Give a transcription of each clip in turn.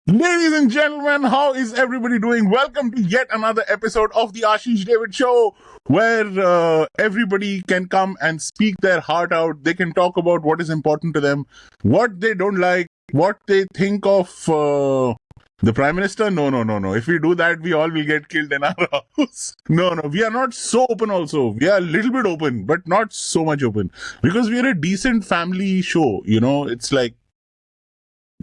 Ladies and gentlemen, how is everybody doing? Welcome to yet another episode of the Ashish Ddavidd Show, where everybody can come and speak their heart out. They can talk about what is important to them, what they don't like, what they think of the Prime Minister. No. If we do that, we all will get killed in our house. No, we are not so open also. We are a little bit open, but not so much open. Because we are a decent family show, it's like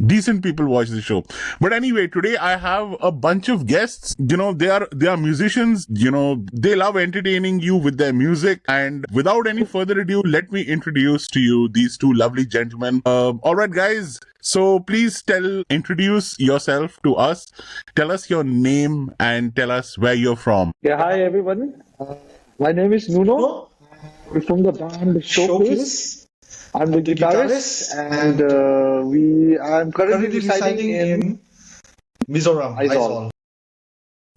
decent people watch the show. But anyway, today I have a bunch of guests. They are musicians. They love entertaining you with their music. And without any further ado, let me introduce to you these two lovely gentlemen. All right, guys. So please introduce yourself to us. Tell us your name and tell us where you're from. Yeah, hi everyone. My name is Nuno. We're from the band Showcase. I'm the guitarist, and I'm currently residing in Mizoram, Aizawl.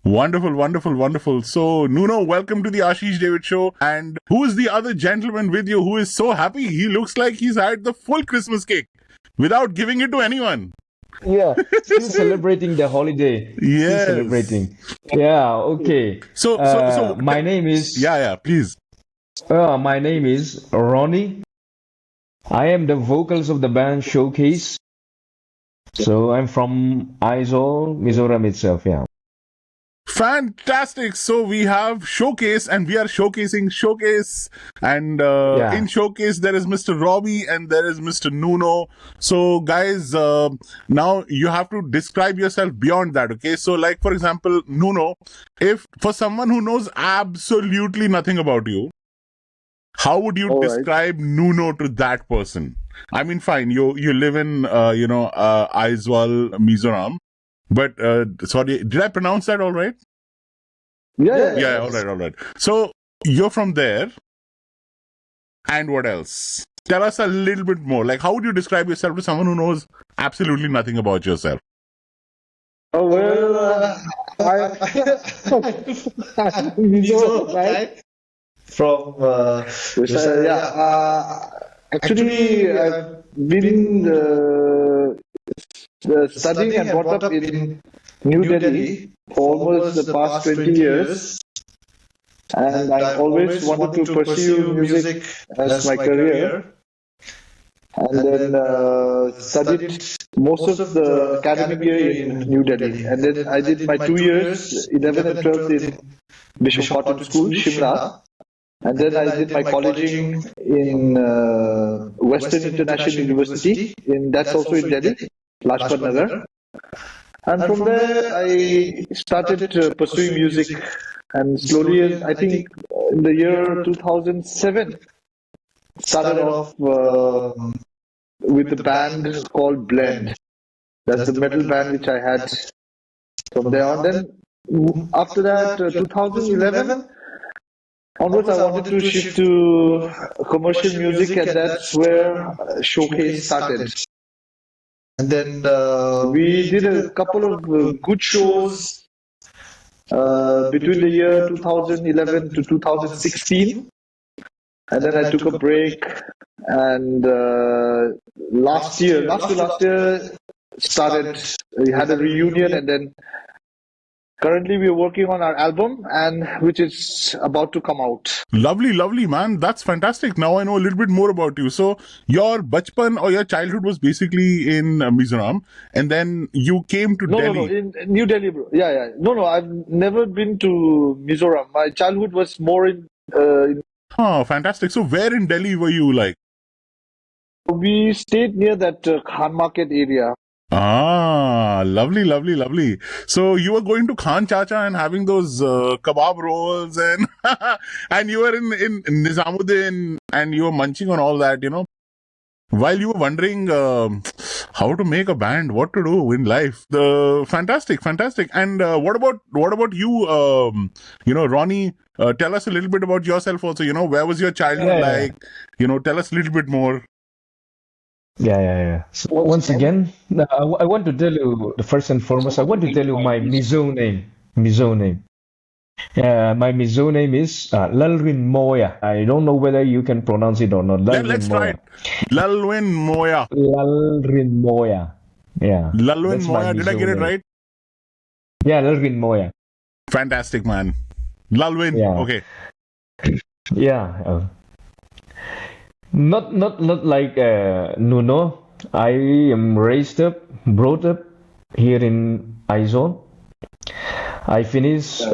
Wonderful. So, Nuno, welcome to the Ashish Ddavidd Show. And who is the other gentleman with you who is so happy? He looks like he's had the full Christmas cake without giving it to anyone. Yeah, still celebrating the holiday. Yes. Still celebrating. Yeah, okay. So my name is... Yeah, please. My name is Ronnie. I am the vocals of the band Showcase. So I'm from Aizawl, Mizoram itself, yeah. Fantastic. So we have Showcase and we are showcasing Showcase. And in Showcase, there is Mr. Robbie and there is Mr. Nuno. So guys, now you have to describe yourself beyond that, okay? So like, for example, Nuno, if for someone who knows absolutely nothing about you, how would you describe Nuno to that person? I mean, fine, you live in, Aiswal, Mizoram. But, sorry, did I pronounce that all right? Yeah. All right. So, you're from there. And what else? Tell us a little bit more. Like, how would you describe yourself to someone who knows absolutely nothing about yourself? Oh, well, Mizoram, right? From actually, I've been studying and brought up in New Delhi for almost the past 20 years. And I always wanted to pursue music as my career. And then studied most of the academic year in New Delhi. And then I did my 2 years, 11th and 12th in Bishop Cotton School, Shimla. And then I did my colleging in Western International University, that's also in Delhi, Lajpat Nagar. And from there, I started pursuing music. And slowly, I think in the year 2007, started off with a band called Blend. That's the metal band which I had from there on. Then after that, 2011, onwards, I wanted to shift to commercial music, and that's where Showcase started. And then we did a couple of good shows between the year 2011 to 2016. And then I took a break, and last year, we had a reunion, and then currently, we are working on our album, and which is about to come out. Lovely, man. That's fantastic. Now I know a little bit more about you. So your bachpan or your childhood was basically in Mizoram, and then you came to Delhi. No, in New Delhi, bro. Yeah. No, I've never been to Mizoram. My childhood was more in. Oh, fantastic. So where in Delhi were you like? We stayed near that Khan Market area. Ah, lovely. So you were going to Khan Chacha and having those kebab rolls and and you were in Nizamuddin and you were munching on all that, while you were wondering how to make a band, what to do in life. Fantastic. And what about you, Ronnie? Tell us a little bit about yourself also. Where was your childhood like? Tell us a little bit more. Yeah. So once again, I want to tell you, first and foremost, I want to tell you my Mizo name. My Mizo name is Lalrin Moya. I don't know whether you can pronounce it or not. Let's try it. Lalrin Moya. Lalrin Moya. Yeah. Lalwin That's my Moya, did I Mizo get it name. right? Yeah, Lalwin Moya. Fantastic, man. Lalwin, Yeah. okay. Yeah. Not like Nuno. I am brought up here in Aizawl. I finished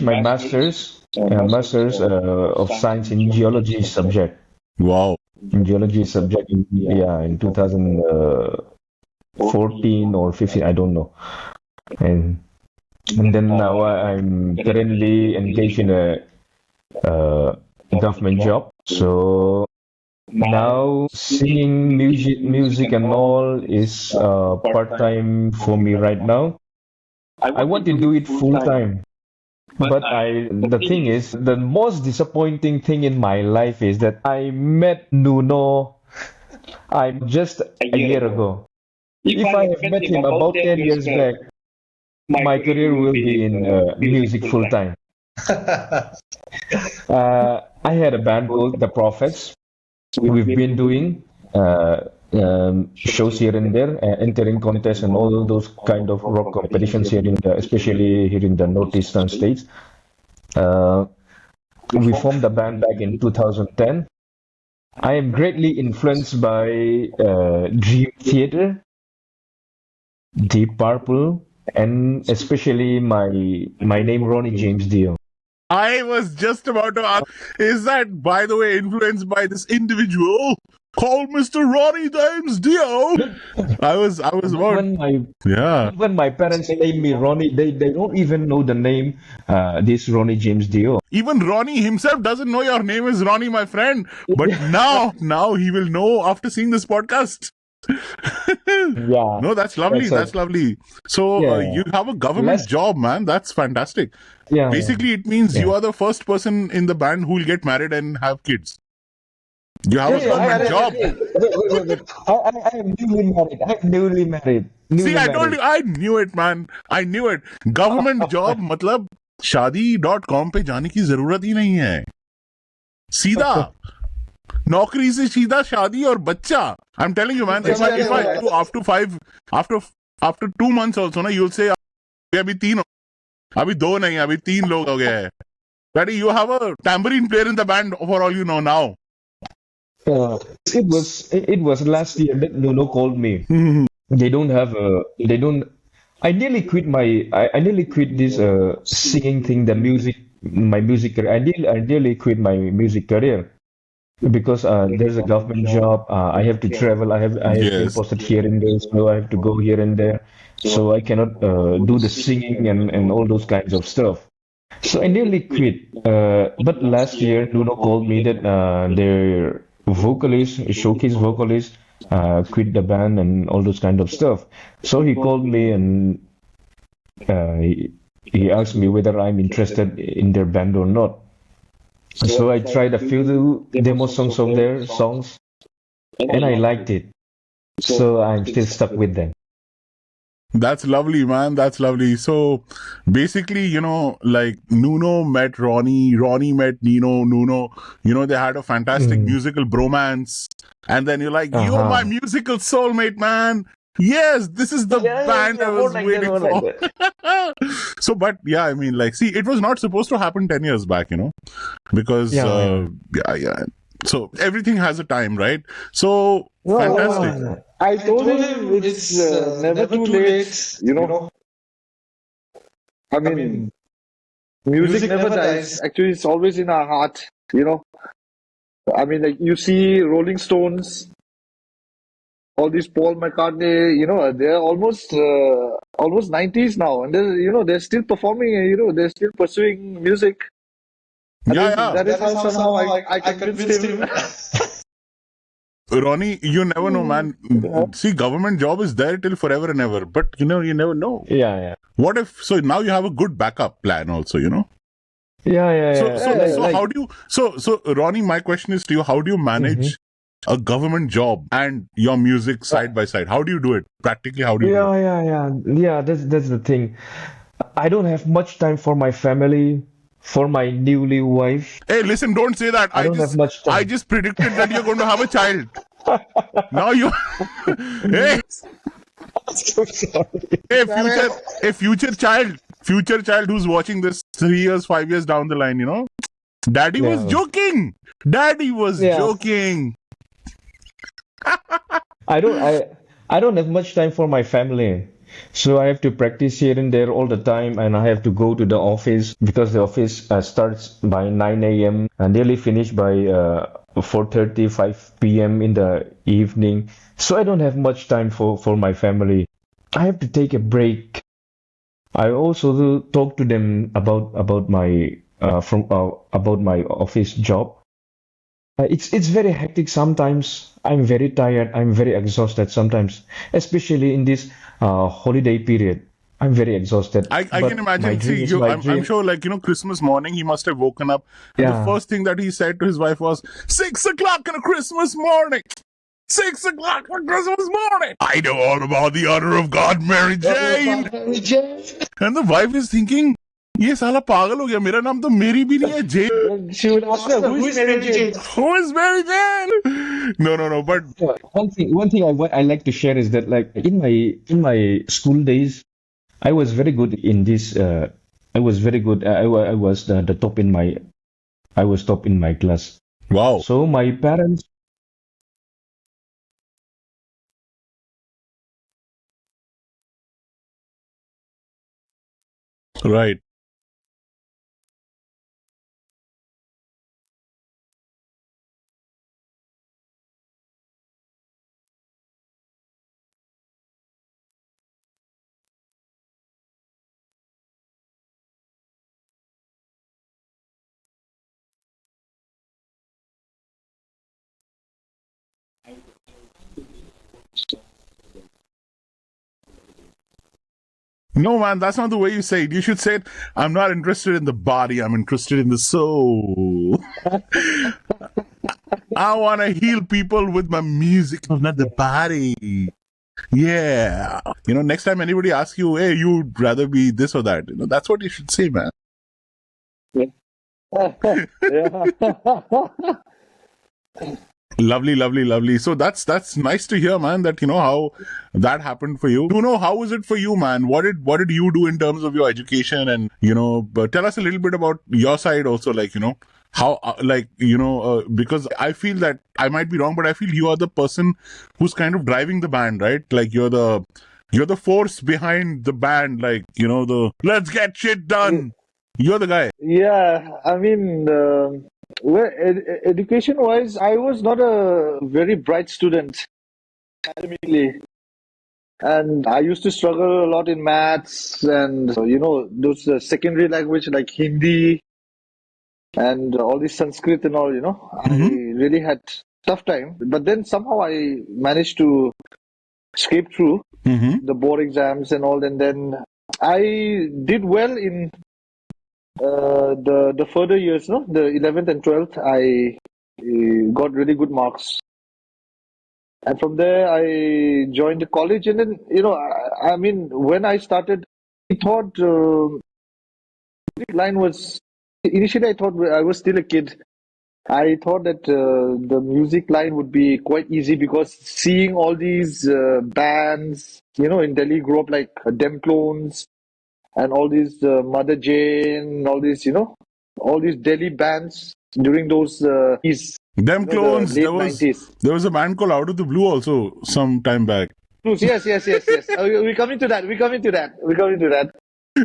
my masters of science in geology subject. Wow. In geology subject in 2014 or 15, I don't know. And and then now I'm currently engaged in a government job. So now singing music and all is part time for me right now. I want to do it full time. But the thing is, the most disappointing thing in my life is that I met Nuno just a year ago. If I have met him about 10 years back, my career will be in music full time. I had a band called The Prophets. We've been doing shows here and there, entering contests and all those kind of rock competitions here especially here in the northeastern states. We formed the band back in 2010. I am greatly influenced by Dream Theater, Deep Purple, and especially my name Ronnie James Dio. I was just about to ask, is that, by the way, influenced by this individual called Mr. Ronnie James Dio? I was about, When my parents name me Ronnie, they don't even know the name, this Ronnie James Dio. Even Ronnie himself doesn't know your name is Ronnie, my friend. But now he will know after seeing this podcast. Yeah. No, that's lovely. That's lovely. So you have a government job, man. That's fantastic. Yeah. Basically, it means you are the first person in the band who will get married and have kids. You have a government job. I am newly married. I'm newly married. See, I told you, I knew it, man. I knew it. Government job मतलब शादी.com पे जाने की जरूरत ही नहीं है. सीधा नौकरी से सीधा शादी और बच्चा. I'm telling you, man. If I do after 2 months also, na, you'll say अभी 2 नहीं, अभी 3 लोग हो गए हैं. Daddy, you have a tambourine player in the band for all you know now. It was last year that Nuno called me. I nearly quit this singing thing, my music career. I nearly quit my music career because there's a government job. I have to travel. I have been posted here and there, so I have to go here and there. So I cannot do the singing and all those kinds of stuff. So I nearly quit. But last year, Nuno called me that their showcase vocalist, quit the band and all those kind of stuff. So he called me and he asked me whether I'm interested in their band or not. So I tried a few demo songs of their songs and I liked it. So I'm still stuck with them. That's lovely, man. That's lovely. So basically, like Nuno met Ronnie met Nuno, they had a fantastic musical bromance. And then you're like, you're my musical soulmate, man. Yes, this is the band I was waiting for. So, but yeah, I mean, like, see, it was not supposed to happen 10 years back, because, So everything has a time, right? So, fantastic. I told him it's never too late, I mean, music never dies. Actually, it's always in our heart, I mean, like you see Rolling Stones, all these Paul McCartney, they're almost 90s now, and they're still performing, they're still pursuing music. That is how somehow I convinced him. Ronnie, you never know, man. See, government job is there till forever and ever, but you never know. Yeah. What if? So now you have a good backup plan, also. Yeah. So how do you? So Ronnie, my question is to you: how do you manage a government job and your music side by side? How do you do it practically? How do you? Yeah. That's the thing. I don't have much time for my family. For my newly wife. Hey, listen, don't say that. I don't have much time. I just predicted that you're going to have a child. Now you... Hey, So sorry. Future child who's watching this 3 years, 5 years down the line, Daddy was Yeah. joking. Daddy was Yeah. joking. I don't have much time for my family. So I have to practice here and there all the time, and I have to go to the office because the office starts by 9 a.m. and nearly finish by 4:30, 5 p.m. in the evening. So I don't have much time for my family. I have to take a break. I also do talk to them about my about my office job. It's very hectic sometimes. I'm very tired. I'm very exhausted sometimes, especially in this holiday period. I'm very exhausted. I But can my imagine. dream See, is my I'm dream. sure, Christmas morning, he must have woken up. And the Yeah. first thing that he said to his wife was, 6 o'clock on a Christmas morning. 6 o'clock on Christmas morning. I know all about the honor of God, Mary Jane. And the wife is thinking, ये साला पागल हो गया मेरा नाम तो मेरी भी नहीं है Jane. She would ask her, who is Mary Jane? Who is Mary Jane? No, but One thing I like to share is that like in my school days, I was very good in this. I was very good. I was the top in my. I was top in my class. wow. So my parents. Right. No, man, that's not the way you say it. You should say it, I'm not interested in the body, I'm interested in the soul. I want to heal people with my music, not the body. Yeah. Next time anybody asks you, hey, you'd rather be this or that, that's what you should say, man. Yeah. Lovely. So that's nice to hear, man, that how that happened for you. How was it for you, man? What did you do in terms of your education? And but tell us a little bit about your side also, how because I feel that I might be wrong, but I feel you are the person who's kind of driving the band, right? Like you're the force behind the band, the let's get shit done. You're the guy. Yeah, I mean, well, education-wise, I was not a very bright student academically, and I used to struggle a lot in maths and those secondary language like Hindi and all this Sanskrit and all. I really had tough time, but then somehow I managed to scrape through the board exams and all, and then I did well in the further years, the 11th and 12th, I got really good marks. And from there, I joined the college. And then, I mean, when I started, I thought line was, initially I thought I was still a kid. I thought that the music line would be quite easy because seeing all these bands, in Delhi grew up like Dem Clones, and all these Mother Jane, all these, all these Delhi bands during those Them the clones. late There was 90s. a band called Out of the Blue also some time back. Yes. We're coming to that.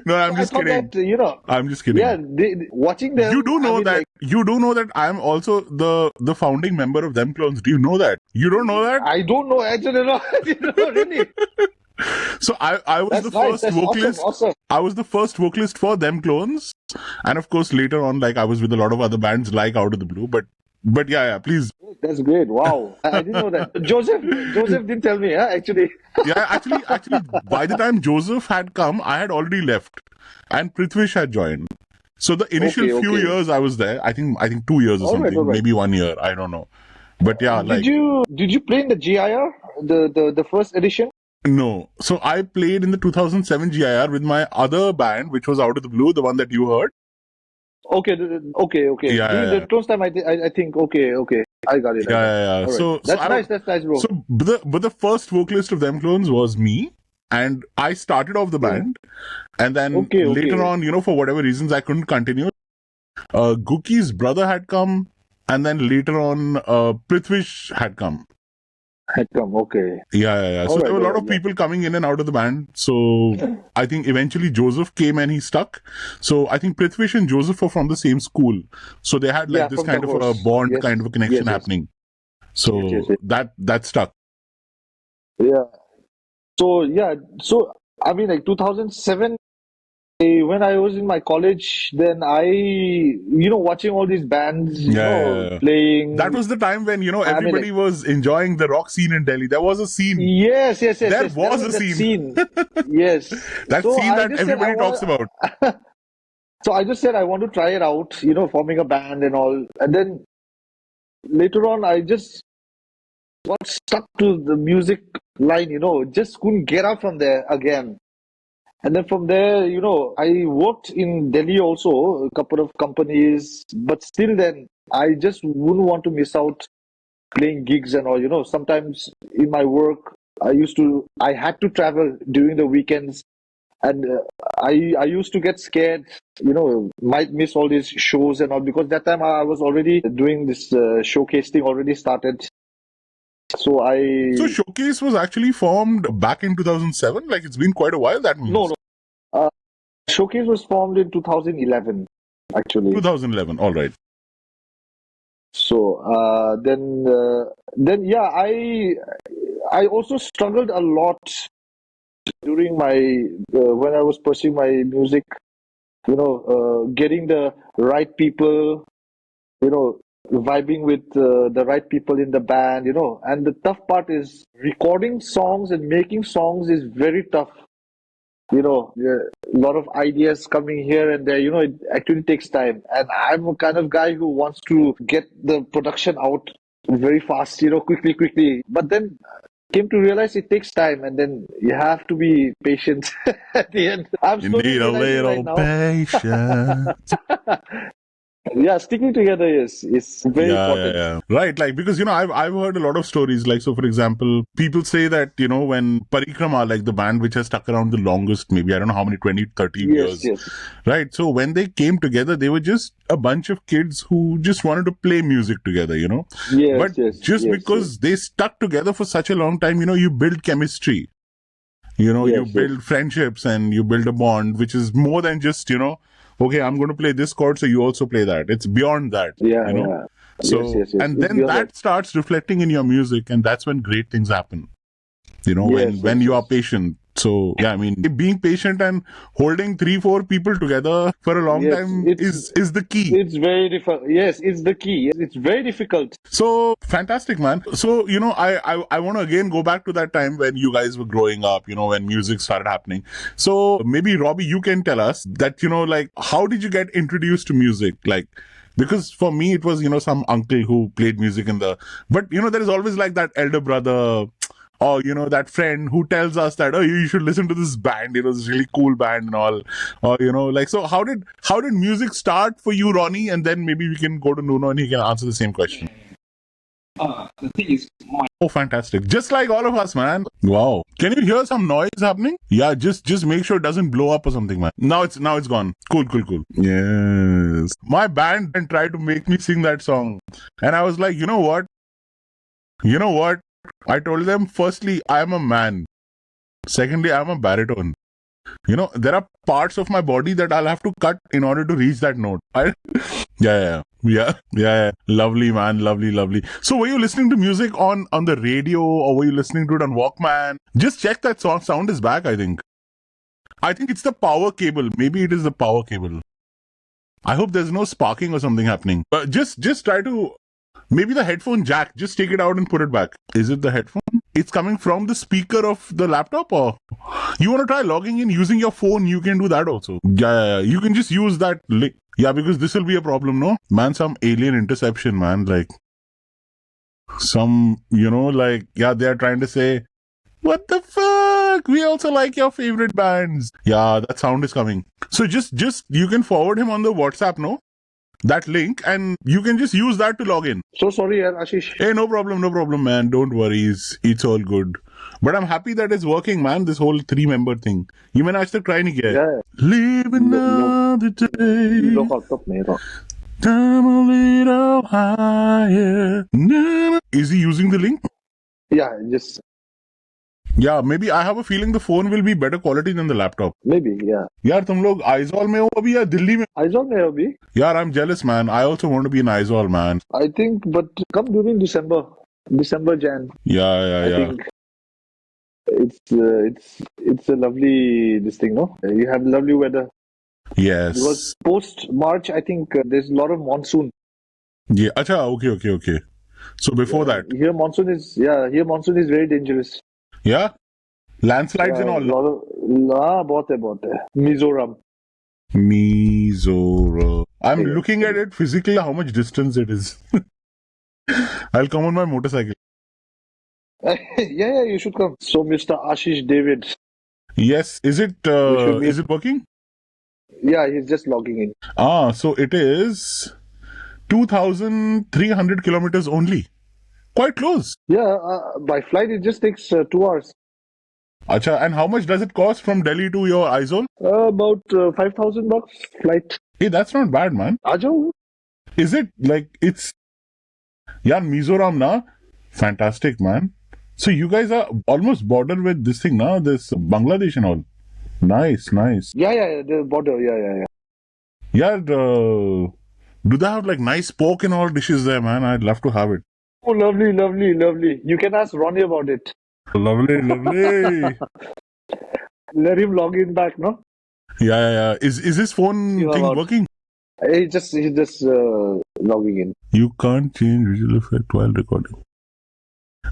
No, I'm I just thought kidding. that, I'm just kidding. yeah, watching them. You do know I mean, that. You do know that I'm also the founding member of Them Clones. Do you know that? You don't know that? I don't know, actually, no, really. So I was That's the nice. first That's vocalist. awesome. I was the first vocalist for Them Clones, and of course later on, I was with a lot of other bands like Out of the Blue. But yeah, please. That's great. Wow, I didn't know that. Joseph didn't tell me, actually. Yeah, actually, by the time Joseph had come, I had already left, and Prithvish had joined. So the initial few Okay. years I was there. I think 2 years or All right, something, all right. maybe 1 year. I don't know. But yeah, Did you play in the GIR, the first edition? no. So I played in the 2007 GIR with my other band, which was Out of the Blue, the one that you heard. Okay, okay. Yeah, During yeah, the close time, I think, okay. I got it. yeah, yeah, yeah. All right. So That's I nice, bro. so but the first vocalist of Them Clones was me, and I started off the Yeah. band, and then Okay, later okay. on, for whatever reasons, I couldn't continue. Gookie's brother had come, and then later on, Prithvish had come. Had come, okay. Yeah. So All there right, were a lot of yeah. people coming in and out of the band. So I think eventually Joseph came and he stuck. So I think Prithvish and Joseph were from the same school. So they had like Yeah, this from kind of a Tagores. bond, Yes, kind of a connection yes. happening. So Yes. that stuck. Yeah. So I mean, like 2007, when I was in my college, then watching all these bands, Yeah. playing. That was the time when, I mean, everybody like, was enjoying the rock scene in Delhi. There was a scene. yes. There There was a that scene. scene. Yes. That So scene I that just said everybody talks about. So I just said I want to try it out, forming a band and all. And then later on, I just got stuck to the music line, just couldn't get out from there again. And then from there, I worked in Delhi also, a couple of companies, but still then I just wouldn't want to miss out playing gigs and all. Sometimes in my work, I had to travel during the weekends, and I used to get scared, might miss all these shows and all, because that time I was already doing this showcase thing already started. So So Showcase was actually formed back in 2007. Like it's been quite a while. That means no. Uh, Showcase was formed in 2011, actually. 2011. All right. So then yeah, I also struggled a lot during my when I was pursuing my music. Getting the right people, vibing with the right people in the band. And the tough part is recording songs and making songs is very tough. A lot of ideas coming here and there. It actually takes time. And I'm a kind of guy who wants to get the production out very fast, quickly. But then came to realize it takes time, and then you have to be patient at the end. I'm You slowly need a realizing right little now. patience. Yeah, sticking together is very important. Yeah. Right. Like, because, I've heard a lot of stories. Like, so for example, people say that, when Parikrama, like the band which has stuck around the longest, maybe, I don't know how many, 20, 30 years. Yes. Right. So when they came together, they were just a bunch of kids who just wanted to play music together, Yes, But just because they stuck together for such a long time, you build chemistry. You build friendships and you build a bond, which is more than just, okay, I'm going to play this chord, so you also play that. It's beyond that. Yeah. So, Yes. and It's then beyond that starts reflecting in your music, and that's when great things happen. When you are patient. So, yeah, I mean, being patient and holding 3-4 people together for a long time is the key. It's very difficult. Yes, it's the key. It's very difficult. So, fantastic, man. So, I want to again go back to that time when you guys were growing up, when music started happening. So, maybe, Robbie, you can tell us that, like, how did you get introduced to music? Like, because for me, it was, some uncle who played music but, there is always like that elder brother or, that friend who tells us that, oh, you should listen to this band, this really cool band and all. Or, like, so how did music start for you, Ronnie? And then maybe we can go to Nuno and he can answer the same question. The thing is, Oh, fantastic. Just like all of us, man. Wow. Can you hear some noise happening? Yeah, just make sure it doesn't blow up or something, man. Now it's gone. Cool. Yes. My band tried to make me sing that song. And I was like, you know what? I told them, firstly, I am a man. Secondly, I am a baritone. There are parts of my body that I'll have to cut in order to reach that note. Yeah. Lovely, man. Lovely. So were you listening to music on the radio or were you listening to it on Walkman? Just check that sound is back, I think. I think it's the power cable. Maybe it is the power cable. I hope there's no sparking or something happening. But just try to... Maybe the headphone jack, just take it out and put it back. Is it the headphone? It's coming from the speaker of the laptop, or you want to try logging in using your phone? You can do that also. Yeah. You can just use that link. Yeah, because this will be a problem, no? Man, some alien interception, man. Like, some, they are trying to say, what the fuck? We also like your favorite bands. Yeah, that sound is coming. So just you can forward him on the WhatsApp, no? that link, and you can just use that to log in. So sorry, yaar, Ashish. Hey, no problem, man. Don't worry, it's all good. But I'm happy that it's working, man. This whole 3-member thing. You मैंने आज तक try नहीं किया है. Yeah. Live another day. Look out, top me. Time a little higher. Na-na. Is he using the link? Yeah, just Yeah, maybe I have a feeling the phone will be better quality than the laptop. maybe, yeah. यार तुम लोग आइजॉल में हो अभी या दिल्ली में? Aizawl mein abhi. यार I'm jealous, man. I also want to be in Aiswal, man. I think, but come during December, Jan. Yeah. I think it's a lovely this thing, no? You have lovely weather Yes. because post March, I think there's a lot of monsoon. Yeah. अच्छा, okay. So before that, Here monsoon is very dangerous. yeah, landslides and all. lot of बहुत है. Mizoram. Mizoram. I'm Yeah. looking at it physically, how much distance it is. I'll come on my motorcycle. yeah, you should come. So, Mr. Ashish Ddavidd. Yes. Is it should be- is it working? Yeah, he's just logging in. So it is 2,300 kilometers only. Quite close. Yeah, by flight it just takes 2 hours. Acha, and how much does it cost from Delhi to your Aizawl? About $5,000 flight. Hey, that's not bad, man. Ajo. Is it like it's? Yeah, Mizoram na, fantastic, man. So you guys are almost border with this thing, na? This Bangladesh and all. Nice. Yeah, the border. Yeah. Yeah, do they have like nice pork and all dishes there, man? I'd love to have it. Oh, lovely. You can ask Ronnie about it. Lovely. Let him log in back, no? Yeah. Is his phone You are thing out. working? He's just logging in. You can't change visual effect while recording.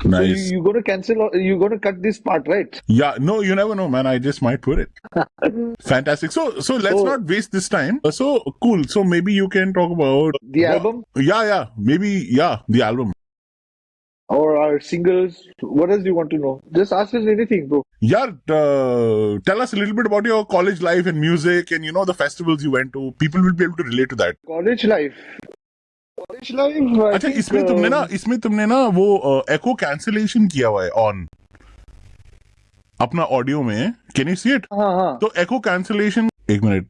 Nice. So you're gonna cancel? You're gonna cut this part, right? Yeah, no, you never know, man. I just might put it. Fantastic. So let's So- not waste this time. So cool. So maybe you can talk about The album Yeah. Maybe the album. or our singles? What else do you want to know? Just ask us anything, bro. Yeah, tell us a little bit about your college life and music, and the festivals you went to. People will be able to relate to that. College life. I अच्छा think, इसमें तुमने ना वो echo cancellation किया हुआ है on अपना audio में. Can you see it? हाँ. तो echo cancellation. एक minute.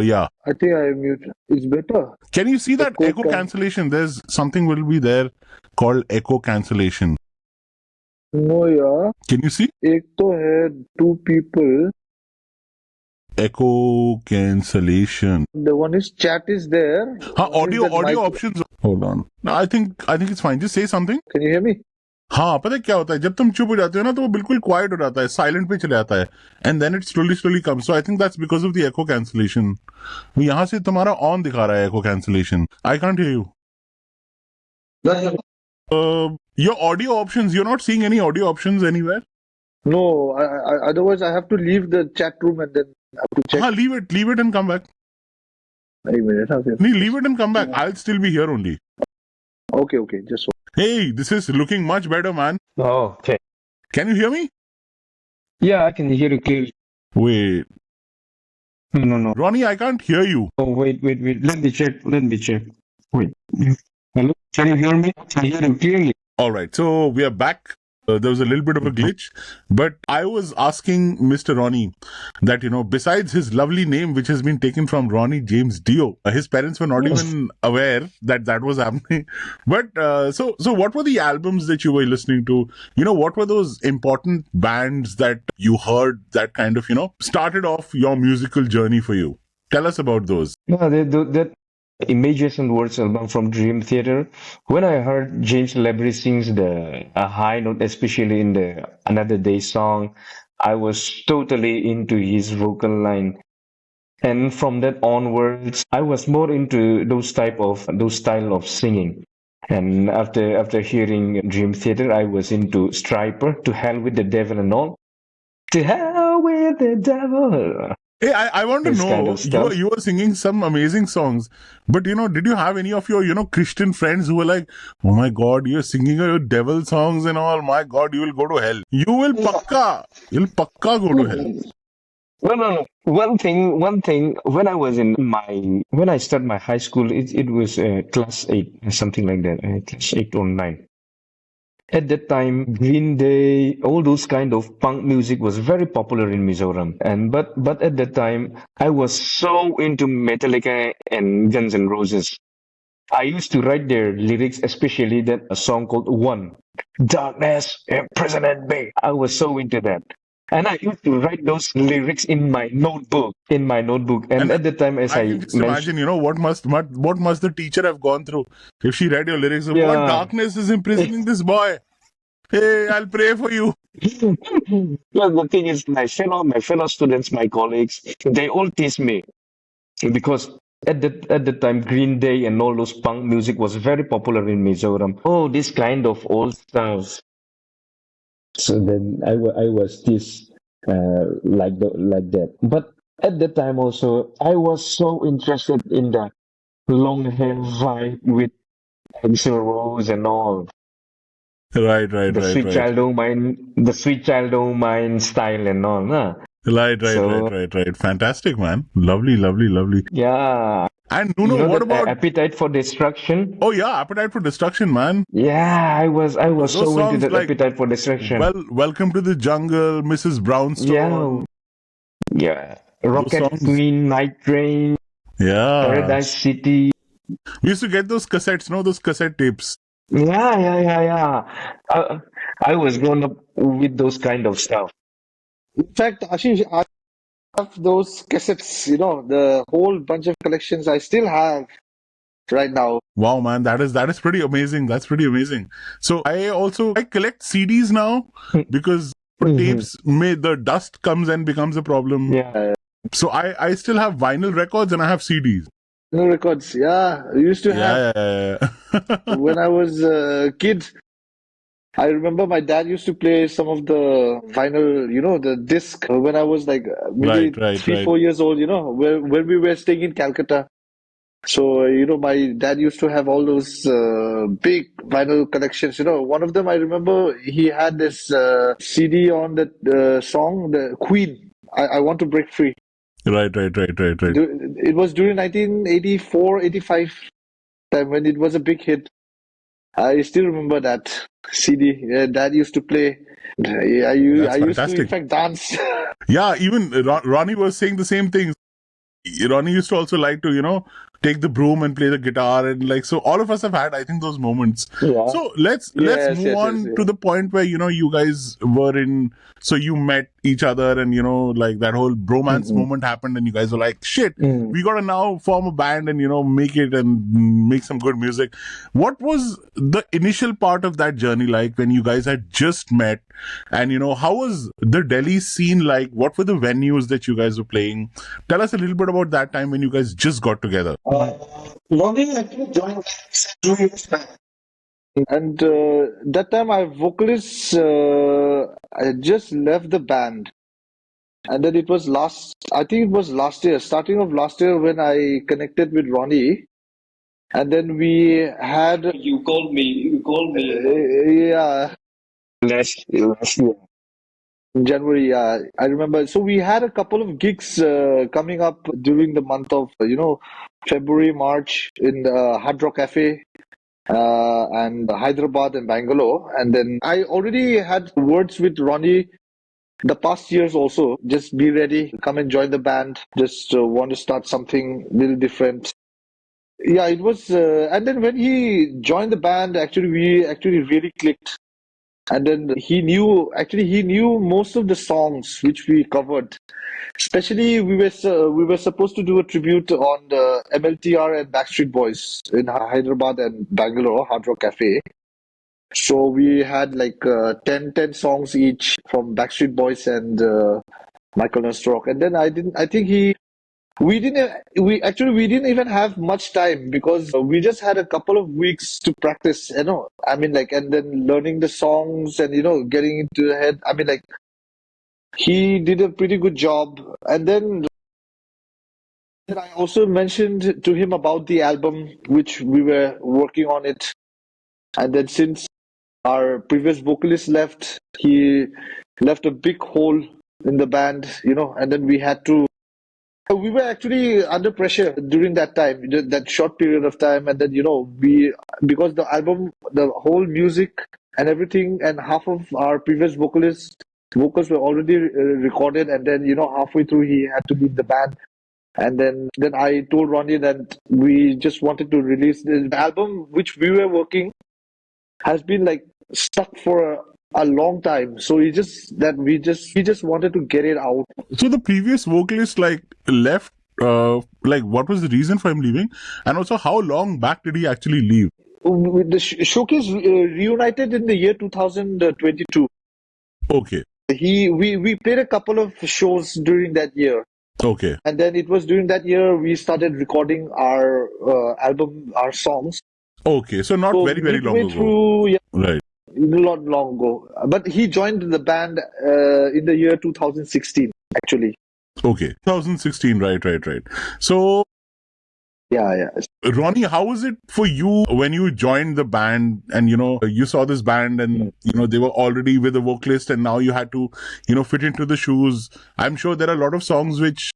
Yeah. I think I mute. It's better. Can you see that Echo echo cancellation? There's something will be there called echo cancellation. No, yeah. Can you see? एक तो है 2 people. Echo cancellation. The one is chat is there. हाँ, One is audio that mic. options. Hold on. No, I think it's fine. Just say something. Can you hear me? हाँ, पता है क्या होता है जब तुम चुप हो जाते हो ना तो वो बिल्कुल क्वाइट हो जाता है, साइलेंट पे चले जाता है, and then it slowly comes. So I think that's because of the echo cancellation. यहाँ से तुम्हारा ऑन दिखा रहा है echo cancellation. I can't hear you. Your audio options, you're not seeing any audio options anywhere? No, otherwise I have to leave the chat room and then have to check. हाँ, leave it and come back. A minute. Okay. नहीं, leave it and come back. I'll still be here only. Okay. Just hold. Hey, this is looking much better, man. Oh, okay. Can you hear me? Yeah, I can hear you clearly. Wait, No. Ronnie, I can't hear you. Oh, wait. Let me check. Wait. Hello? Can you hear me? I can hear you clearly. All right, so we are back. There was a little bit of a glitch, but I was asking Mr. Ronnie that, besides his lovely name, which has been taken from Ronnie James Dio, his parents were not even aware that was happening. But so what were the albums that you were listening to? What were those important bands that you heard that kind of, started off your musical journey for you? Tell us about those. No, that Images and Words album from Dream Theater. When I heard James Labrie sings a high note, especially in the Another Day song, I was totally into his vocal line. And from that onwards, I was more into those style of singing. And after hearing Dream Theater, I was into Striper, To Hell with the Devil and all. To hell with the devil. Hey, I want to This know, kind of stuff. you were singing some amazing songs, but did you have any of your, Christian friends who were like, oh my God, you're singing your devil songs and all, my God, you will go to hell. You'll pakka go to hell. No. One thing. When I started my high school, it was class 8, something like that, class 8 or 9. At that time, Green Day, all those kind of punk music was very popular in Mizoram. And but at that time, I was so into Metallica and Guns N' Roses. I used to write their lyrics, especially that a song called One. Darkness, President Bay. I was so into that. And I used to write those lyrics in my notebook. And And at the time, as I I can just mentioned, imagine, what must the teacher have gone through if she read your lyrics of what yeah. darkness is imprisoning this boy. Hey, I'll pray for you. Well, the thing is, my fellow students, my colleagues, they all tease me because at the time, Green Day and all those punk music was very popular in Mizoram. Oh, this kind of old stuff. So then I was this like that. But at the time also, I was so interested in the long hair vibe with Axl Rose and all. Right, right, The right, sweet right. child o' mine, the sweet child o' mine style and all. Nah. Right, right, right, So right, right. Fantastic, man. Lovely, lovely, lovely. yeah, And you Nuno, know what that about? appetite for destruction. Oh yeah, Appetite for Destruction, man. Yeah, I was Those so into songs that like appetite for destruction. Welcome to the Jungle, Mrs. Yeah, Brownstone. yeah. Those Rocket songs. Queen, Night Train, Yeah. Paradise City. We used to get those cassettes, no, those cassette tapes. Yeah. I was grown up with those kind of stuff. In fact, Ashish, I have those cassettes, the whole bunch of collections I still have right now. Wow, man, that is pretty amazing. That's pretty amazing. So I collect CDs now because for Mhm. tapes, may the dust comes and becomes a problem. Yeah. So I still have vinyl records and I have CDs. No records. Yeah, I used to have Yeah, yeah, yeah. when I was a kid. I remember my dad used to play some of the vinyl, the disc when I was like Right, maybe right, three, right. 4 years old, when we were staying in Calcutta. So, my dad used to have all those big vinyl collections. One of them I remember he had this CD on that song, the Queen, I Want to Break Free. Right, right, right, right, right. It was during 1984, 85 time when it was a big hit. I still remember that CD. Dad used to play. I That's used to, in fantastic. fact, dance. Yeah, even Ronnie was saying the same thing. Ronnie used to also like to, take the broom and play the guitar and like so all of us have had, I think, those moments. Yeah. So let's Yes, move yes, yes, on to yes. the point where you guys were in so you met each other and like that whole bromance Mhm. moment happened and you guys were like, shit, Mm. we gotta now form a band and make it and make some good music. What was the initial part of that journey like when you guys had just met? And how was the Delhi scene like? What were the venues that you guys were playing? Tell us a little bit about that time when you guys just got together. Logging actually joined 2 years back. And that time, our vocalist I just left the band. And then I think it was last year, starting of last year when I connected with Ronnie. And then we had, You called me. You called me. yeah, Last year. in January, yeah, I remember. So we had a couple of gigs coming up during the month of, February, March in the Hard Rock Cafe and Hyderabad and Bangalore. And then I already had words with Ronnie the past years also. Just be ready, come and join the band. Just want to start something little different. Yeah, it was. And then when he joined the band, actually, we actually really clicked. And then he knew most of the songs which we covered. Especially, we were supposed to do a tribute on the MLTR and Backstreet Boys in Hyderabad and Bangalore Hard Rock Cafe. So we had like 10 songs each from Backstreet Boys and Michael Nostrock. And then I think we didn't even have much time because we just had a couple of weeks to practice, I mean, like, and then learning the songs and, getting into the head. I mean, like, he did a pretty good job. And then I also mentioned to him about the album, which we were working on it. And then since our previous vocalist left, he left a big hole in the band, and then we had to. We were actually under pressure during that time, that short period of time, and then because the album, the whole music and everything, and half of our previous vocals were already recorded, and then halfway through he had to leave the band, and then I told Ronnie that we just wanted to release the album which we were working has been like stuck for a long time. So we just wanted to get it out. So the previous vocalist left. What was the reason for him leaving? And also, how long back did he actually leave? The showcase reunited in the year 2022. Okay. We played a couple of shows during that year. Okay. And then it was during that year we started recording our album, our songs. Okay. So not very, very long ago. Through, yeah, Right. not long ago. But he joined the band in the year 2016, actually. Okay. 2016. Right. So, Yeah. Ronnie, how was it for you when you joined the band and, you saw this band and, they were already with a vocalist and now you had to, fit into the shoes? I'm sure there are a lot of songs which,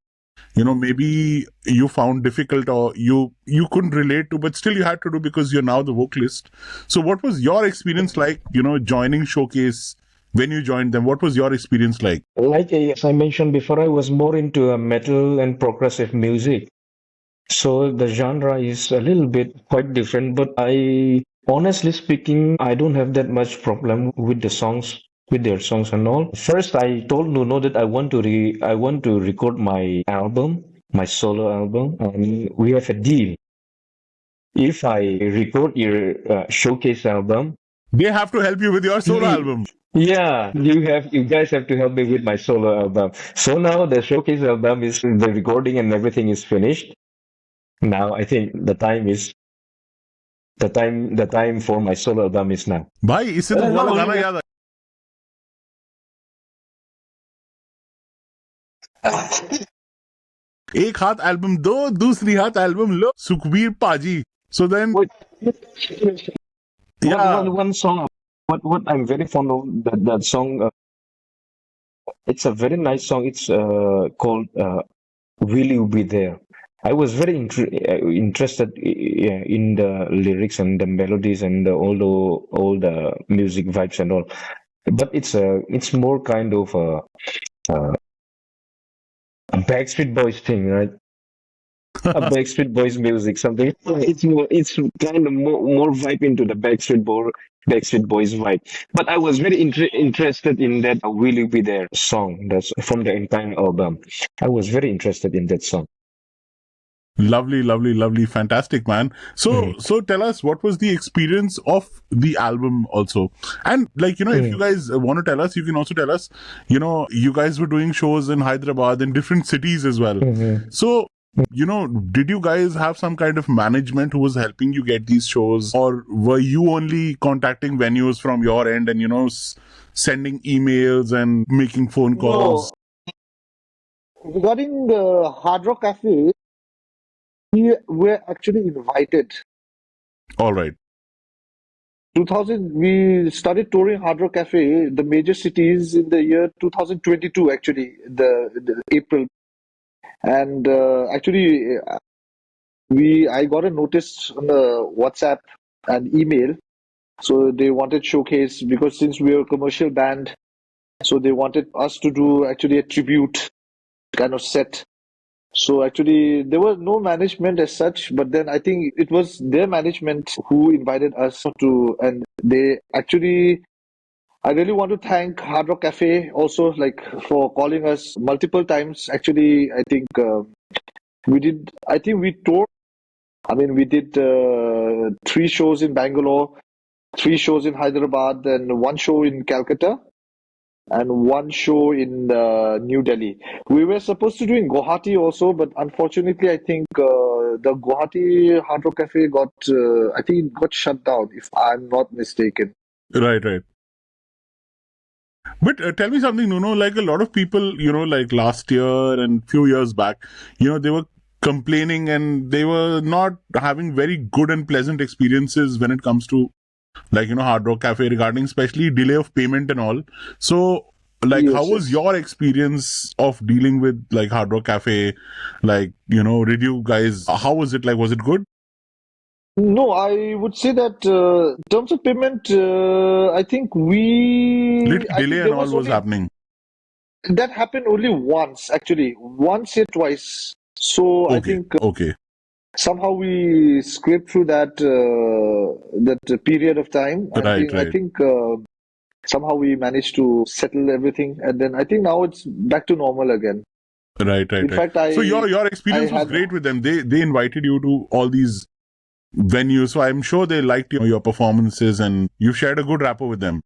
maybe you found difficult or you couldn't relate to, but still you had to do because you're now the vocalist. So what was your experience like, joining Showcase? When you joined them, what was your experience like? Like as I mentioned before, I was more into metal and progressive music. So the genre is a little bit quite different, but honestly speaking, I don't have that much problem with their songs and all. First, I told Nuno that I want to record my solo album, and we have a deal. If I record your showcase album, They have to help you with your solo album. yeah, you guys have to help me with my solo album. So now the showcase album the recording and everything is finished. Now I think the time for my solo album is now. भाई इससे तो वाला गाना याद आया एक हाथ album दो दूसरी हाथ एल्बम लो सुखबीर पाजी so then One song what I'm very fond of that song it's a very nice song. It's called Will You Be There. I was very interested in the lyrics and the melodies and all the music vibes and all, but it's more kind of a Backstreet Boys thing, right? A Backstreet Boys music, something. It's kind of more vibe into the Backstreet Boys vibe. But I was very interested in that Will You Be There song. That's from the entire album. I was very interested in that song. Lovely, fantastic, man. So tell us, what was the experience of the album also? And if you guys want to tell us, you can also tell us, you guys were doing shows in Hyderabad in different cities as well. So, did you guys have some kind of management who was helping you get these shows, or were you only contacting venues from your end and, sending emails and making phone calls? No. Regarding the Hard Rock Cafe, we were actually invited. All right. 2000, we started touring Hard Rock Cafe, the major cities in the year 2022, actually, the April. And actually, I got a notice on the WhatsApp and email. So they wanted Showcase because since we are a commercial band, so they wanted us to do actually a tribute kind of set. So actually, there was no management as such, but then I think it was their management who invited us to, and they actually, I really want to thank Hard Rock Cafe also, for calling us multiple times. Actually, I think we toured. I mean, we did 3 shows in Bangalore, 3 shows in Hyderabad, and 1 show in Calcutta, and 1 show in New Delhi. We were supposed to do in Guwahati also, but unfortunately, I think the Guwahati Hard Rock Cafe got shut down, if I'm not mistaken. Right. But tell me something, Nuno, a lot of people, last year and few years back, they were complaining and they were not having very good and pleasant experiences when it comes to Hard Rock Cafe regarding especially delay of payment and all. So like, how Yes, was yes. your experience of dealing with like Hard Rock Cafe? Like, did you guys, how was it? Like, was it good? No, I would say that in terms of payment, Little I think delay and there all was was only happening. that happened only once, actually, once or twice. So I Okay, think okay. somehow we scraped through that period of time. Right, right, Somehow we managed to settle everything, and then I think now it's back to normal again. right, right, In right. fact, So your I experience was had great with them. They invited you to all these venues, so I'm sure they liked your performances, and you shared a good rapport with them.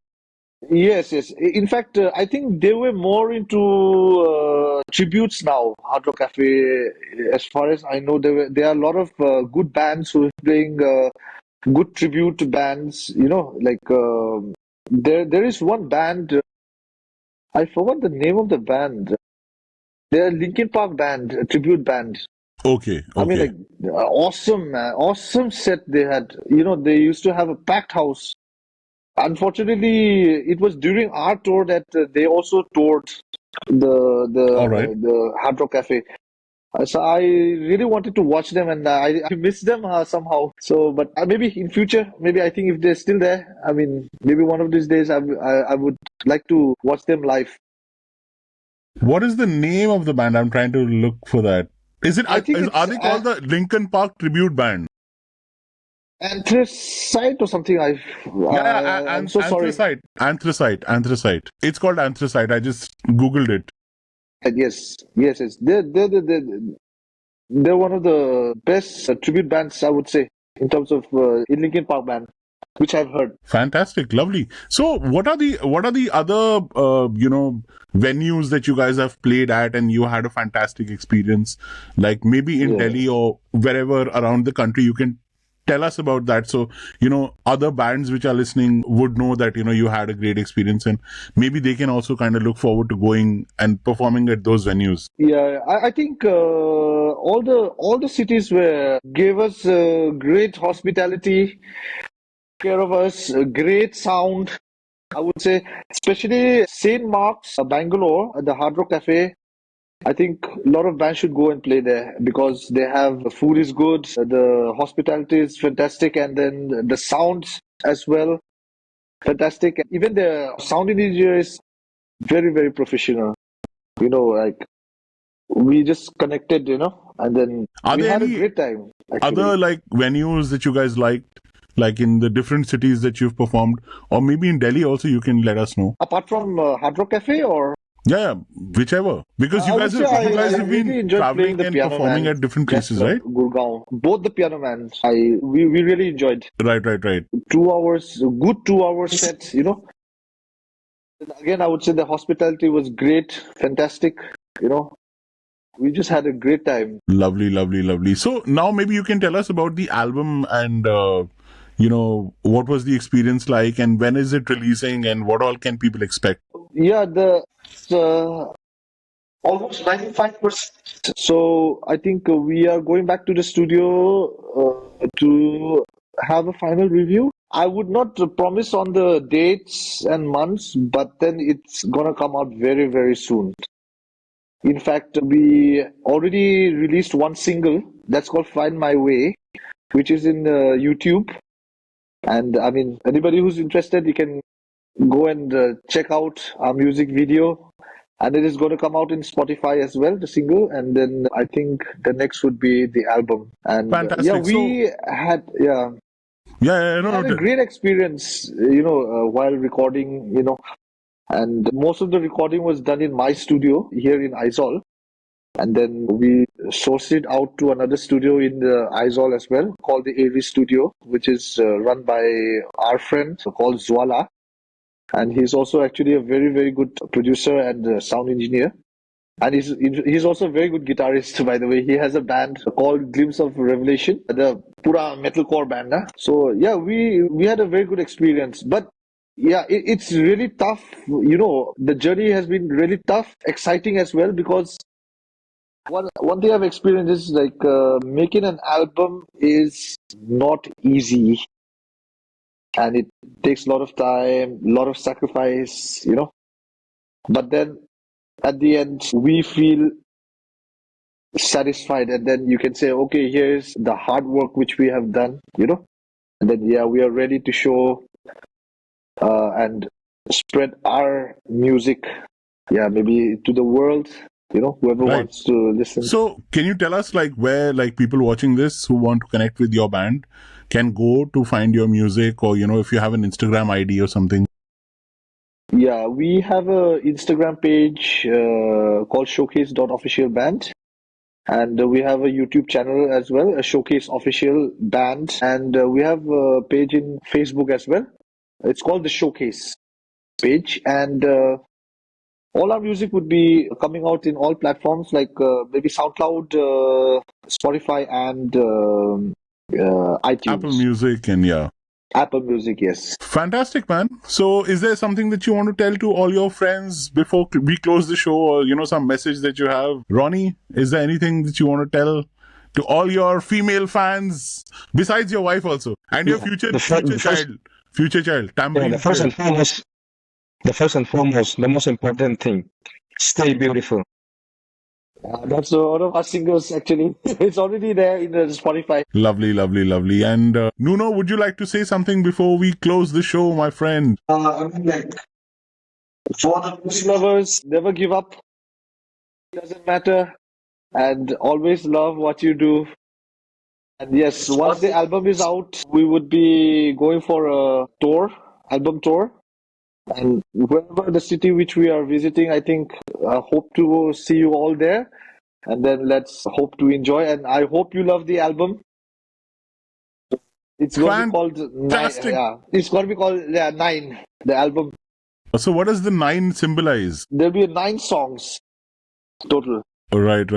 yes, yes. In fact, I think they were more into tributes now. Hard Rock Cafe, as far as I know, there are a lot of good bands who are playing good tribute bands. There is one band. I forgot the name of the band. They're a Linkin Park band, a tribute band. Okay, I mean, okay. like, awesome, man. Awesome set they had. They used to have a packed house. Unfortunately, it was during our tour that they also toured All right. the Hard Rock Cafe. So I really wanted to watch them, and I miss them somehow. So, but maybe in future, maybe I think if they're still there, I mean, maybe one of these days I would like to watch them live. What is the name of the band? I'm trying to look for that. I think Are it's they called the Lincoln Park Tribute Band? Anthracite or something. Yeah, yeah, I'm so sorry. Anthracite. It's called Anthracite. I just Googled it. Yes, yes, yes. They're one of the best tribute bands, I would say, in terms of in Linkin Park band, which I've heard. Fantastic, lovely. So, what are the other venues that you guys have played at and you had a fantastic experience? Like maybe in Yeah. Delhi or wherever around the country, you can tell us about that. So, other bands which are listening would know that you had a great experience, and maybe they can also kind of look forward to going and performing at those venues. Yeah, I think all the cities were gave us great hospitality, care of us, great sound. I would say, especially St. Mark's, Bangalore, at the Hard Rock Cafe. I think a lot of bands should go and play there because they have the food is good, the hospitality is fantastic, and then the sounds as well fantastic. Even the sound engineer is very very professional. Like we just connected, and then Are we there had a any great time other actually. like venues that you guys liked, like in the different cities that you've performed, or maybe in Delhi also? You can let us know. Apart from Hard Rock Cafe, or Yeah, yeah, whichever. Because I would say you guys I have been really enjoyed playing traveling the and Piano performing Man at different Jazz places, Club, right? Gurgaon. Both the Piano Man, we really enjoyed. Right, right, right. 2 hours, good 2 hour set. Again, I would say the hospitality was great, fantastic. You know, we just had a great time. Lovely, lovely, lovely. So now maybe you can tell us about the album and what was the experience like, and when is it releasing, and what all can people expect? Yeah, the almost 95%. So I think we are going back to the studio to have a final review. I would not promise on the dates and months, but then it's gonna come out very, very soon. In fact, we already released one single that's called Find My Way, which is in YouTube. And I mean, anybody who's interested, you can go and check out our music video. And it is going to come out in Spotify as well, the single. And then I think the next would be the album. And Fantastic. So yeah, we no, no, had a great experience, while recording, and most of the recording was done in my studio here in Aizawl. And then we sourced it out to another studio in the Aizawl as well, called the AV Studio, which is run by our friend called Zwala. And he's also actually a very, very good producer and sound engineer. And he's also a very good guitarist, by the way. He has a band called Glimpse of Revelation, the pura metalcore band. Huh? So yeah, we had a very good experience. But yeah, it's really tough. The journey has been really tough, exciting as well, because one thing I've experienced is like making an album is not easy, and it takes a lot of time, a lot of sacrifice. but then at the end we feel satisfied, and then you can say, okay, here's the hard work which we have done, and then we are ready to show and spread our music, maybe to the world, whoever Right. wants to listen. So, can you tell us where people watching this who want to connect with your band can go to find your music, or if you have an Instagram ID or something? Yeah, we have a Instagram page called showcase.officialband, and we have a YouTube channel as well, a Showcase Official Band, and we have a page in Facebook as well. It's called the Showcase page, and all our music would be coming out in all platforms like maybe SoundCloud, Spotify, and iTunes. Apple Music and Apple Music, yes. Fantastic, man. So, is there something that you want to tell to all your friends before we close the show, or some message that you have? Ronnie, is there anything that you want to tell to all your female fans besides your wife also, and your future child, Tambourine? The first and foremost, the most important thing: stay beautiful. That's one of our singles, actually. It's already there in the Spotify. Lovely, lovely, lovely. And Nuno, would you like to say something before we close the show, my friend? I mean, for the Music lovers, never give up. It doesn't matter. And always love what you do. And yes, once the album is out, we would be going for a album tour. And wherever the city which we are visiting, I think, hope to see you all there. And then let's hope to enjoy. And I hope you love the album. It's going to be called Nine. It's going to be called Nine, the album. So what does the 9 symbolize? There'll be 9 songs total. Right.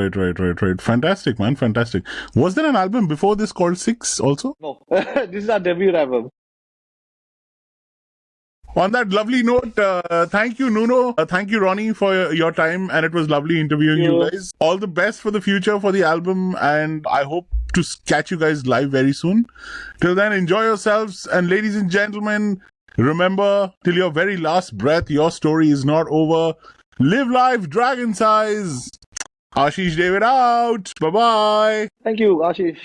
Fantastic, man. Fantastic. Was there an album before this called 6 also? No, this is our debut album. On that lovely note, thank you, Nuno. Thank you, Ronnie, for your time. And it was lovely interviewing you guys. All the best for the future for the album. And I hope to catch you guys live very soon. Till then, enjoy yourselves. And ladies and gentlemen, remember, till your very last breath, your story is not over. Live life dragon size. Ashish Ddavidd out. Bye-bye. Thank you, Ashish.